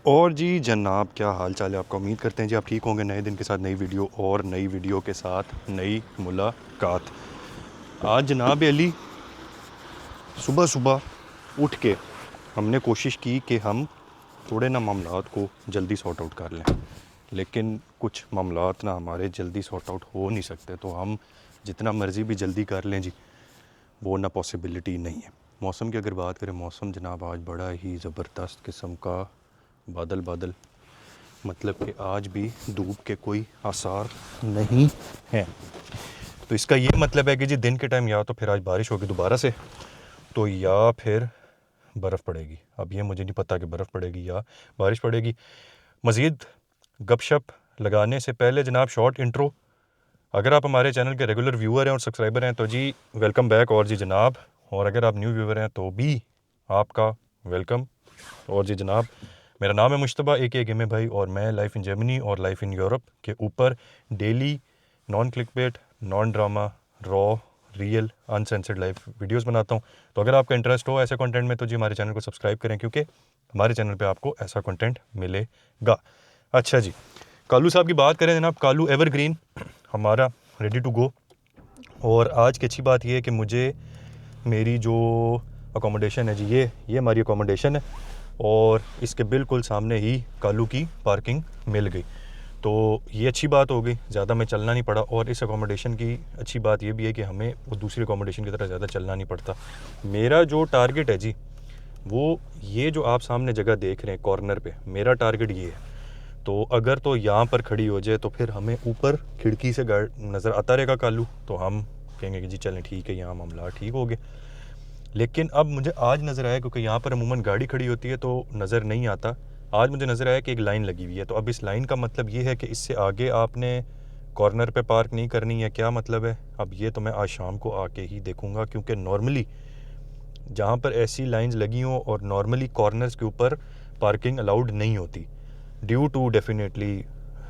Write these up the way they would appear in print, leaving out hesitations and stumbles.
और जी जनाब, क्या हाल चाल है आपका? उम्मीद करते हैं जी आप ठीक होंगे। नए दिन के साथ नई वीडियो और नई वीडियो के साथ नई मुलाकात। आज जनाब अली सुबह सुबह उठ के हमने कोशिश की कि हम थोड़े ना मामलात को जल्दी सॉर्ट आउट कर लें, लेकिन कुछ मामलात ना हमारे जल्दी सॉर्ट आउट हो नहीं सकते। तो हम जितना मर्ज़ी भी जल्दी कर लें जी, वो ना पॉसिबिलिटी नहीं है। मौसम की अगर बात करें, मौसम जनाब आज बड़ा ही ज़बरदस्त किस्म का बादल बादल, मतलब कि आज भी धूप के कोई आसार नहीं हैं। तो इसका ये मतलब है कि जी दिन के टाइम या तो फिर आज बारिश होगी दोबारा से, तो या फिर बर्फ़ पड़ेगी। अब ये मुझे नहीं पता कि बर्फ़ पड़ेगी या बारिश पड़ेगी। मज़ीद गपशप लगाने से पहले जनाब शॉर्ट इंट्रो। अगर आप हमारे चैनल के रेगुलर व्यूअर हैं और सब्सक्राइबर हैं तो जी वेलकम बैक। और जी जनाब, और अगर आप न्यू व्यूअर हैं तो भी आपका वेलकम। और जी जनाब, मेरा नाम है मुश्तबा ए.के. गेमे भाई, और मैं लाइफ इन जर्मनी और लाइफ इन यूरोप के ऊपर daily non clickbait, non drama, raw, real, uncensored life videos बनाता हूं। तो अगर आपका इंटरेस्ट हो ऐसे कंटेंट में तो जी हमारे चैनल को सब्सक्राइब करें, क्योंकि हमारे चैनल पे आपको ऐसा कंटेंट मिलेगा। अच्छा जी, कालू साहब की बात करें जनाब, कालू एवरग्रीन हमारा रेडी टू गो। और आज की अच्छी बात यह है कि मुझे मेरी जो अकोमोडेशन है जी, ये हमारी अकोमोडेशन है और इसके बिल्कुल सामने ही कालू की पार्किंग मिल गई। तो ये अच्छी बात हो गई, ज़्यादा हमें चलना नहीं पड़ा। और इस अकोमोडेशन की अच्छी बात ये भी है कि हमें वो दूसरी अकोमोडेशन की तरह ज़्यादा चलना नहीं पड़ता। मेरा जो टारगेट है जी, वो ये जो आप सामने जगह देख रहे हैं कॉर्नर पे, मेरा टारगेट ये है। तो अगर तो यहाँ पर खड़ी हो जाए तो फिर हमें ऊपर खिड़की से नज़र आता रहेगा कालू, तो हम कहेंगे कि जी चलें ठीक है, यहाँ मामला ठीक हो गया। लेकिन अब मुझे आज नज़र आया, क्योंकि यहाँ पर अमूमन गाड़ी खड़ी होती है तो नज़र नहीं आता, आज मुझे नज़र आया कि एक लाइन लगी हुई है। तो अब इस लाइन का मतलब ये है कि इससे आगे आपने कॉर्नर पे पार्क नहीं करनी है। क्या मतलब है? अब ये तो मैं आज शाम को आके ही देखूँगा, क्योंकि नॉर्मली जहाँ पर ऐसी लाइंस लगी हों और नॉर्मली कॉर्नर्स के ऊपर पार्किंग अलाउड नहीं होती, due to definitely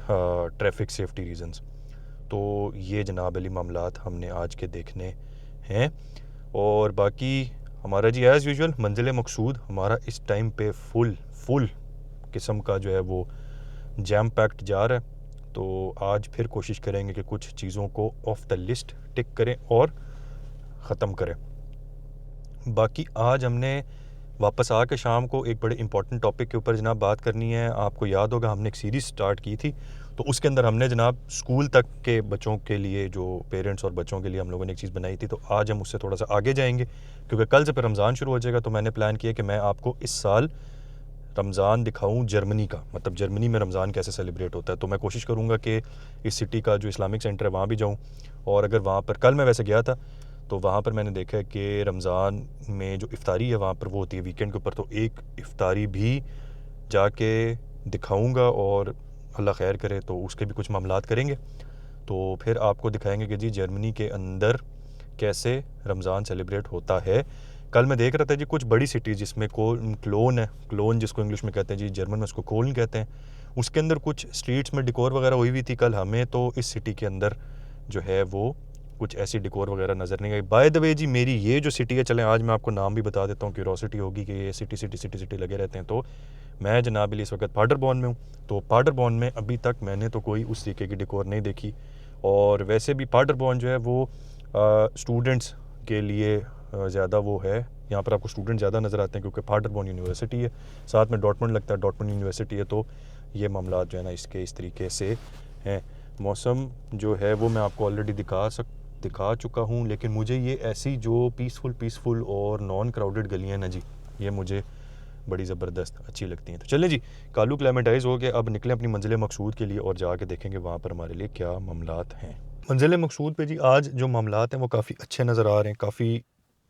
traffic safety reasons. तो ये जनाब अली मामलात हमने आज के देखने हैं। और बाकी हमारा जी एज़ यूजुअल मंजिल मकसूद हमारा इस टाइम पे फुल किस्म का जो है वो जैम पैक्ड जा रहा है। तो आज फिर कोशिश करेंगे कि कुछ चीज़ों को ऑफ द लिस्ट टिक करें और ख़त्म करें। बाकी आज हमने वापस आके शाम को एक बड़े इंपॉर्टेंट टॉपिक के ऊपर जनाब बात करनी है। आपको याद होगा हमने एक सीरीज़ स्टार्ट की थी, तो उसके अंदर हमने जनाब स्कूल तक के बच्चों के लिए, जो पेरेंट्स और बच्चों के लिए हम लोगों ने एक चीज़ बनाई थी। तो आज हम उससे थोड़ा सा आगे जाएंगे, क्योंकि कल से फिर रमज़ान शुरू हो जाएगा। तो मैंने प्लान किया कि मैं आपको इस साल रमज़ान दिखाऊं जर्मनी का, मतलब जर्मनी में रमज़ान कैसे सेलिब्रेट होता है। तो मैं कोशिश करूँगा कि इस सिटी का जो इस्लामिक सेंटर है वहाँ भी जाऊँ। और अगर वहाँ पर, कल मैं वैसे गया था, तो वहाँ पर मैंने देखा है कि रमज़ान में जो इफ्तारी है वहाँ पर वो होती है वीकेंड के ऊपर। तो एक इफ्तारी भी जाके दिखाऊंगा, और अल्लाह खैर करे तो उसके भी कुछ मामलात करेंगे। तो फिर आपको दिखाएंगे कि जी जर्मनी के अंदर कैसे रमज़ान सेलिब्रेट होता है। कल मैं देख रहा था जी कुछ बड़ी सिटीज़ जिसमें क्लोन है, क्लोन जिसको इंग्लिश में कहते हैं जी, जर्मन में उसको कोलन कहते हैं, उसके अंदर कुछ स्ट्रीट्स में डिकोर वगैरह हुई हुई थी कल। हमें तो इस सिटी के अंदर जो है वो कुछ ऐसी डिकोर वगैरह नज़र नहीं आई। बाय द वे जी, मेरी ये जो सिटी है, चलें आज मैं आपको नाम भी बता देता हूँ, क्यूरोसिटी होगी कि ये सिटी लगे रहते हैं। तो मैं जनाब इस वक्त पाडरबॉर्न में हूँ। तो पाडरबॉर्न में अभी तक मैंने तो कोई उस तरीके की डिकोर नहीं देखी। और वैसे भी पाडरबॉर्न जो है वो स्टूडेंट्स के लिए ज़्यादा वो है, यहाँ पर आपको स्टूडेंट ज़्यादा नज़र आते हैं, क्योंकि पाडरबॉर्न यूनिवर्सिटी है, साथ में डॉर्टमुंड लगता है, डॉर्टमुंड यूनिवर्सिटी है। तो ये मामला जो है ना इसके इस तरीके से हैं। मौसम जो है वो मैं आपको ऑलरेडी दिखा चुका हूँ, लेकिन मुझे ये ऐसी जो पीसफुल और नॉन क्राउडेड गलियाँ ना जी, ये मुझे बड़ी ज़बरदस्त अच्छी लगती हैं। तो चलें जी, कालू क्लेमेटाइज़ हो गया, अब निकलें अपनी मंजिल मकसूद के लिए और जाके देखेंगे वहाँ पर हमारे लिए क्या मामलात हैं। मंजिल मकसूद पे जी आज जो मामलात हैं वो काफ़ी अच्छे नज़र आ रहे हैं, काफ़ी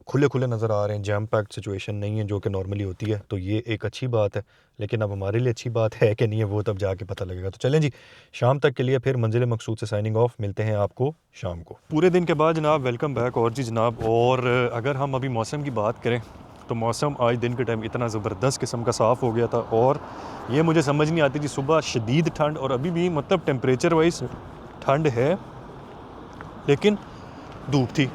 खुले नज़र आ रहे हैं, जैम पैक्ड सिचुएशन नहीं है जो कि नॉर्मली होती है। तो ये एक अच्छी बात है, लेकिन अब हमारे लिए अच्छी बात है कि नहीं है वो तब जाके पता लगेगा। तो चलें जी, शाम तक के लिए फिर मंजिल मकसूद से साइनिंग ऑफ, मिलते हैं आपको शाम को। पूरे दिन के बाद जनाब वेलकम बैक। और जी जनाब, और अगर हम अभी मौसम की बात करें तो मौसम आज दिन के टाइम इतना ज़बरदस्त किस्म का साफ़ हो गया था, और ये मुझे समझ नहीं आती थी, सुबह शदीद ठंड और अभी भी मतलब टेम्परेचर वाइज ठंड है, लेकिन धूप थी।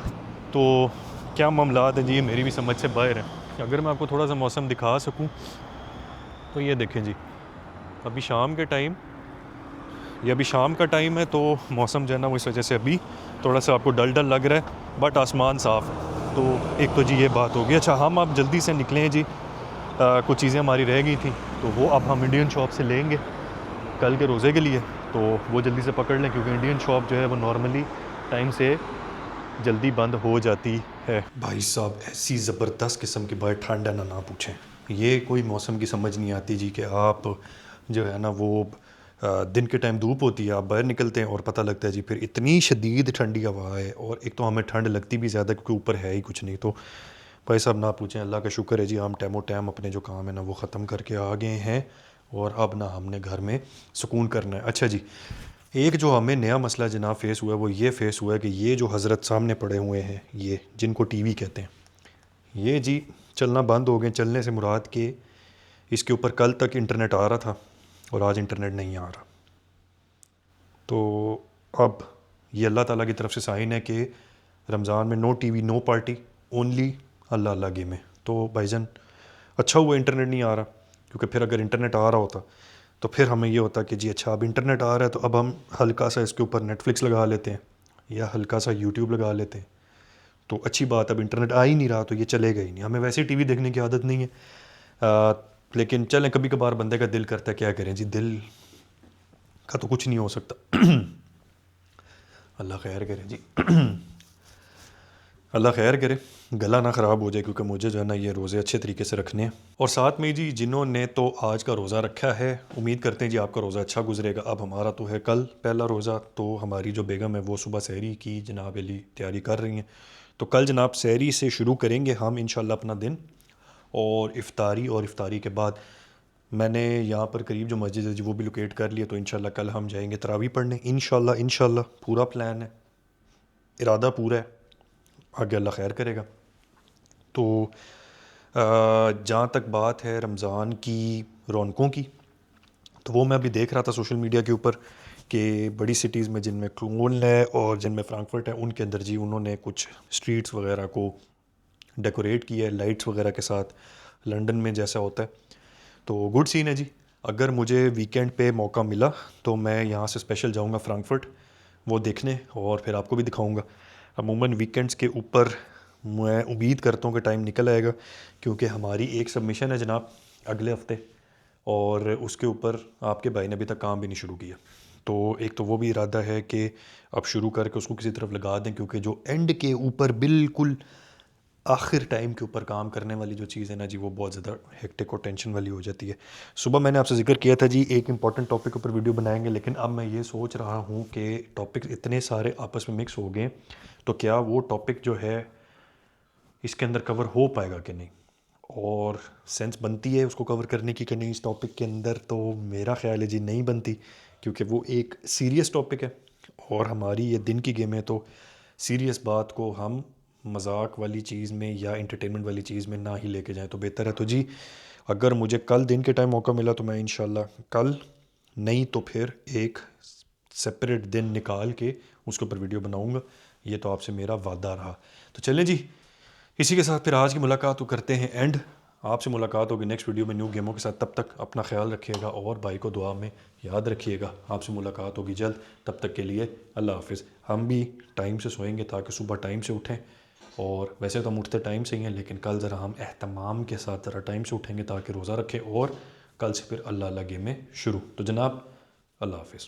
तो क्या मामलात है जी, ये मेरी भी समझ से बाहर है। अगर मैं आपको थोड़ा सा मौसम दिखा सकूं तो ये देखें जी, अभी शाम के टाइम, ये अभी शाम का टाइम है, तो मौसम जो है ना वो इस वजह से अभी थोड़ा सा आपको डल डल लग रहा है, बट आसमान साफ़ है। तो एक तो जी ये बात होगी। अच्छा, हम अब जल्दी से निकलें जी, कुछ चीज़ें हमारी रह गई थी, तो वो अब हम इंडियन शॉप से लेंगे कल के रोज़े के लिए, तो वो जल्दी से पकड़ लें, क्योंकि इंडियन शॉप जो है वो नॉर्मली टाइम से जल्दी बंद हो जाती है। भाई साहब, ऐसी ज़बरदस्त किस्म की बात, ठंड है ना पूछें। ये कोई मौसम की समझ नहीं आती जी, कि आप जो है ना वो दिन के टाइम धूप होती है, आप बाहर निकलते हैं और पता लगता है जी फिर इतनी शदीद ठंडी हवा है, और एक तो हमें ठंड लगती भी ज़्यादा क्योंकि ऊपर है ही कुछ नहीं। तो भाई साहब ना पूछें, अल्लाह का शुक्र है जी, हम टाइमो टाइम अपने जो काम है ना वो ख़त्म करके आ गए हैं, और अब ना हमने घर में सुकून करना है। अच्छा जी, एक जो हमें नया मसला जनाब फेस हुआ है वो ये फेस हुआ है कि ये जो हज़रत सामने पड़े हुए हैं, ये जिनको टीवी कहते हैं, ये जी चलना बंद हो गए। चलने से मुराद के इसके ऊपर कल तक इंटरनेट आ रहा था और आज इंटरनेट नहीं आ रहा। तो अब ये अल्लाह ताला की तरफ से साइन है कि रमज़ान में no TV no party, only Allah Allah गेमें। तो भाईजान अच्छा हुआ इंटरनेट नहीं आ रहा, क्योंकि फिर अगर इंटरनेट आ रहा होता तो फिर हमें ये होता कि जी अच्छा अब इंटरनेट आ रहा है, तो अब हम हल्का सा इसके ऊपर नेटफ्लिक्स लगा लेते हैं या हल्का सा यूट्यूब लगा लेते हैं। तो अच्छी बात, अब इंटरनेट आ ही नहीं रहा तो ये चलेगा ही नहीं। हमें वैसे ही टीवी देखने की आदत नहीं है, लेकिन चलें कभी कभार बंदे का दिल करता है, क्या करें जी, दिल का तो कुछ नहीं हो सकता। अल्लाह खैर करे जी। अल्लाह खैर करे, गला ना ख़राब हो जाए, क्योंकि मुझे जो है ना ये रोज़े अच्छे तरीके से रखने हैं। और साथ में जी जिन्होंने तो आज का रोज़ा रखा है, उम्मीद करते हैं जी आपका रोज़ा अच्छा गुजरेगा। अब हमारा तो है कल पहला रोज़ा, तो हमारी जो बेगम है वो सुबह सहरी की जनाब अली तैयारी कर रही हैं, तो कल जनाब सहरी से शुरू करेंगे हम इंशाल्लाह अपना दिन, और इफ़्तारी के बाद मैंने यहाँ पर करीब जो मस्जिद है जी वो भी लोकेट कर लिया, तो इंशाल्लाह कल हम जाएंगे तरावी पढ़ने, इंशाल्लाह पूरा प्लान है, इरादा पूरा है, आगे अल्लाह खैर करेगा। तो जहाँ तक बात है रमज़ान की रौनकों की, तो वो मैं अभी देख रहा था सोशल मीडिया के ऊपर कि बड़ी सिटीज़ में जिनमें क्लोन है और जिनमें फ्रैंकफर्ट है, उनके अंदर जी उन्होंने कुछ स्ट्रीट्स वगैरह को डेकोरेट किया है लाइट्स वगैरह के साथ, लंदन में जैसा होता है। तो गुड सीन है जी। अगर मुझे वीकेंड पे मौका मिला तो मैं यहाँ से स्पेशल जाऊँगा फ्रैंकफर्ट वो देखने, और फिर आपको भी दिखाऊँगा। अमूमन वीकेंड्स के ऊपर मैं उम्मीद करता हूँ कि टाइम निकल आएगा, क्योंकि हमारी एक सबमिशन है जनाब अगले हफ्ते, और उसके ऊपर आपके भाई ने अभी तक काम भी नहीं शुरू किया। तो एक तो वो भी इरादा है कि अब शुरू करके उसको किसी तरफ लगा दें, क्योंकि जो एंड के ऊपर बिल्कुल आखिर टाइम के ऊपर काम करने वाली जो चीज़ है ना जी वो बहुत ज़्यादा हेक्टिक और टेंशन वाली हो जाती है। सुबह मैंने आपसे जिक्र किया था जी एक इंपॉर्टेंट टॉपिक के ऊपर वीडियो बनाएंगे, लेकिन अब मैं ये सोच रहा हूँ कि टॉपिक्स इतने सारे आपस में मिक्स हो गए, तो क्या वो टॉपिक जो है इसके अंदर कवर हो पाएगा कि नहीं, और सेंस बनती है उसको कवर करने की कि नहीं इस टॉपिक के अंदर। तो मेरा ख्याल है जी नहीं बनती, क्योंकि वो एक सीरियस टॉपिक है, और हमारी ये दिन की गेम है, तो सीरियस बात को हम मजाक वाली चीज़ में या इंटरटेनमेंट वाली चीज़ में ना ही लेके जाएं तो बेहतर है। तो जी अगर मुझे कल दिन के टाइम मौका मिला तो मैं इंशाल्लाह कल, नहीं तो फिर एक सेपरेट दिन निकाल के उसके ऊपर वीडियो बनाऊंगा, ये तो आपसे मेरा वादा रहा। तो चलें जी, इसी के साथ फिर आज की मुलाकात को करते हैं एंड। आपसे मुलाकात होगी नेक्स्ट वीडियो में न्यू गेमों के साथ, तब तक अपना ख्याल रखिएगा और भाई को दुआ में याद रखिएगा। आपसे मुलाकात होगी जल्द, तब तक के लिए अल्लाह हाफिज़। हम भी टाइम से सोएंगे ताकि सुबह टाइम से उठें, और वैसे तो हम उठते टाइम से ही हैं, लेकिन कल ज़रा हम एहतमाम के साथ ज़रा टाइम से उठेंगे ताकि रोज़ा रखें, और कल से फिर अल्लाह अल्लाह गेमें शुरू। तो जनाब अल्लाह हाफिज़।